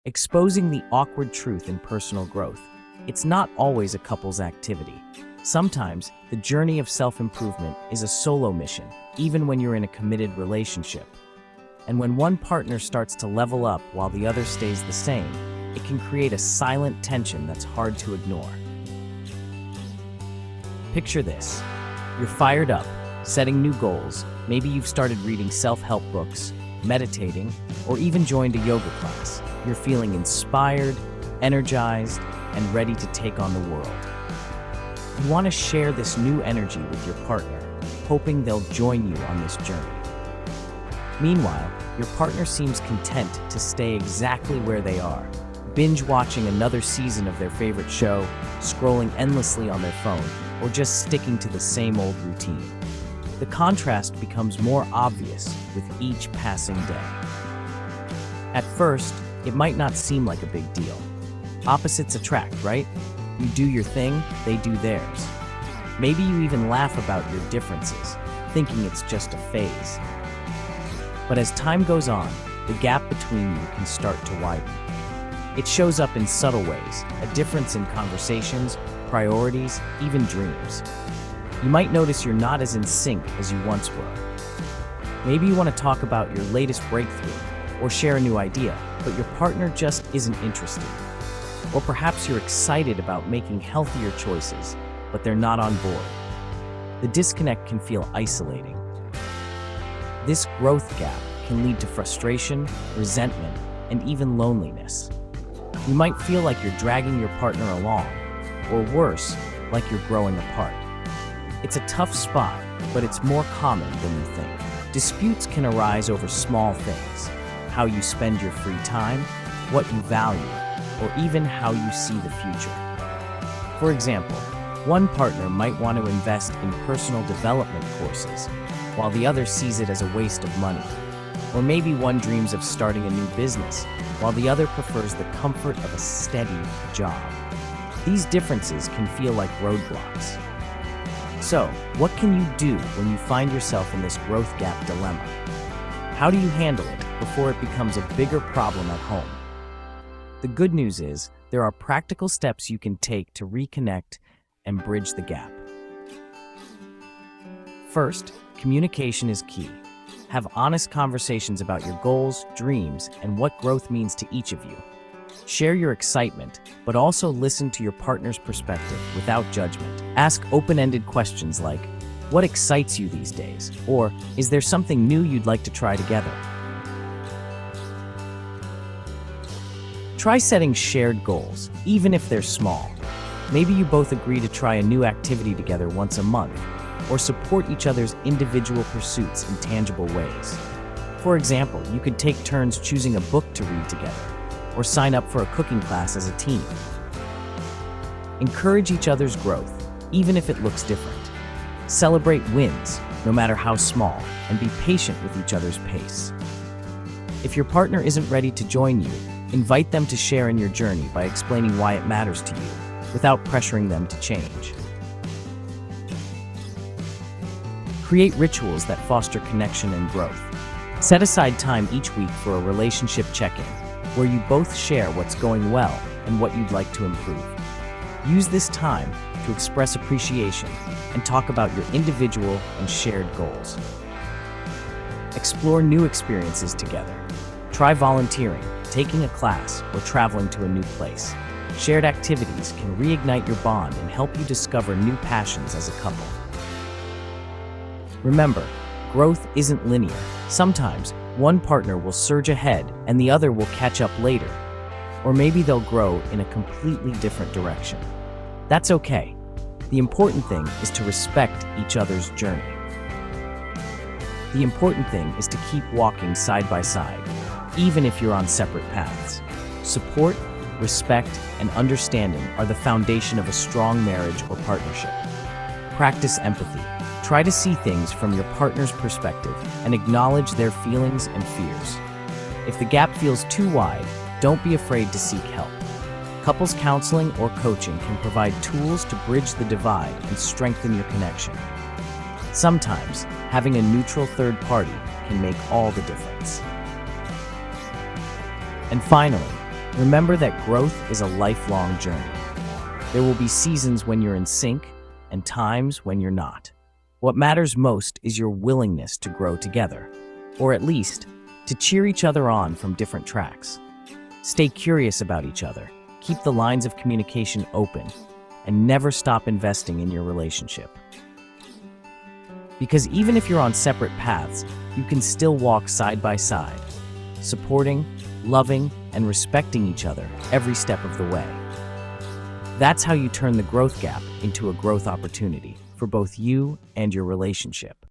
Exposing the awkward truth in personal growth. It's not always a couple's activity. Sometimes, the journey of self-improvement is a solo mission, even when you're in a committed relationship. And when one partner starts to level up while the other stays the same, it can create a silent tension that's hard to ignore. Picture this. You're fired up, setting new goals. Maybe you've started reading self-help books, meditating, or even joined a yoga class. You're feeling inspired, energized, and ready to take on the world. You want to share this new energy with your partner, hoping they'll join you on this journey. Meanwhile, your partner seems content to stay exactly where they are, binge-watching another season of their favorite show, scrolling endlessly on their phone, or just sticking to the same old routine. The contrast becomes more obvious with each passing day. At first, it might not seem like a big deal. Opposites attract, right? You do your thing, they do theirs. Maybe you even laugh about your differences, thinking it's just a phase. But as time goes on, the gap between you can start to widen. It shows up in subtle ways, a difference in conversations, priorities, even dreams. You might notice you're not as in sync as you once were. Maybe you want to talk about your latest breakthrough or share a new idea, but your partner just isn't interested. Or perhaps you're excited about making healthier choices, but they're not on board. The disconnect can feel isolating. This growth gap can lead to frustration, resentment, and even loneliness. You might feel like you're dragging your partner along, or worse, like you're growing apart. It's a tough spot, but it's more common than you think. Disputes can arise over small things: how you spend your free time, what you value, or even how you see the future. For example, one partner might want to invest in personal development courses, while the other sees it as a waste of money. Or maybe one dreams of starting a new business, while the other prefers the comfort of a steady job. These differences can feel like roadblocks. So, what can you do when you find yourself in this growth gap dilemma? How do you handle it before it becomes a bigger problem at home? The good news is, there are practical steps you can take to reconnect and bridge the gap. First, communication is key. Have honest conversations about your goals, dreams, and what growth means to each of you. Share your excitement, but also listen to your partner's perspective without judgment. Ask open-ended questions like, what excites you these days? Or, is there something new you'd like to try together? Try setting shared goals, even if they're small. Maybe you both agree to try a new activity together once a month, or support each other's individual pursuits in tangible ways. For example, you could take turns choosing a book to read together, or sign up for a cooking class as a team. Encourage each other's growth, even if it looks different. Celebrate wins, no matter how small, and be patient with each other's pace. If your partner isn't ready to join you, invite them to share in your journey by explaining why it matters to you, without pressuring them to change. Create rituals that foster connection and growth. Set aside time each week for a relationship check-in, where you both share what's going well and what you'd like to improve. Use this time to express appreciation and talk about your individual and shared goals. Explore new experiences together. Try volunteering, taking a class, or traveling to a new place. Shared activities can reignite your bond and help you discover new passions as a couple. Remember, growth isn't linear. Sometimes, one partner will surge ahead and the other will catch up later. Or maybe they'll grow in a completely different direction. That's okay. The important thing is to respect each other's journey. The important thing is to keep walking side by side, even if you're on separate paths. Support, respect, and understanding are the foundation of a strong marriage or partnership. Practice empathy. Try to see things from your partner's perspective and acknowledge their feelings and fears. If the gap feels too wide, don't be afraid to seek help. Couples counseling or coaching can provide tools to bridge the divide and strengthen your connection. Sometimes, having a neutral third party can make all the difference. And finally, Remember that growth is a lifelong journey. There will be seasons when you're in sync and times when you're not. What matters most is your willingness to grow together, or at least to cheer each other on from different tracks. Stay curious about each other, keep the lines of communication open, and never stop investing in your relationship. Because even if you're on separate paths, you can still walk side by side, supporting, loving, and respecting each other every step of the way. That's how you turn the growth gap into a growth opportunity for both you and your relationship.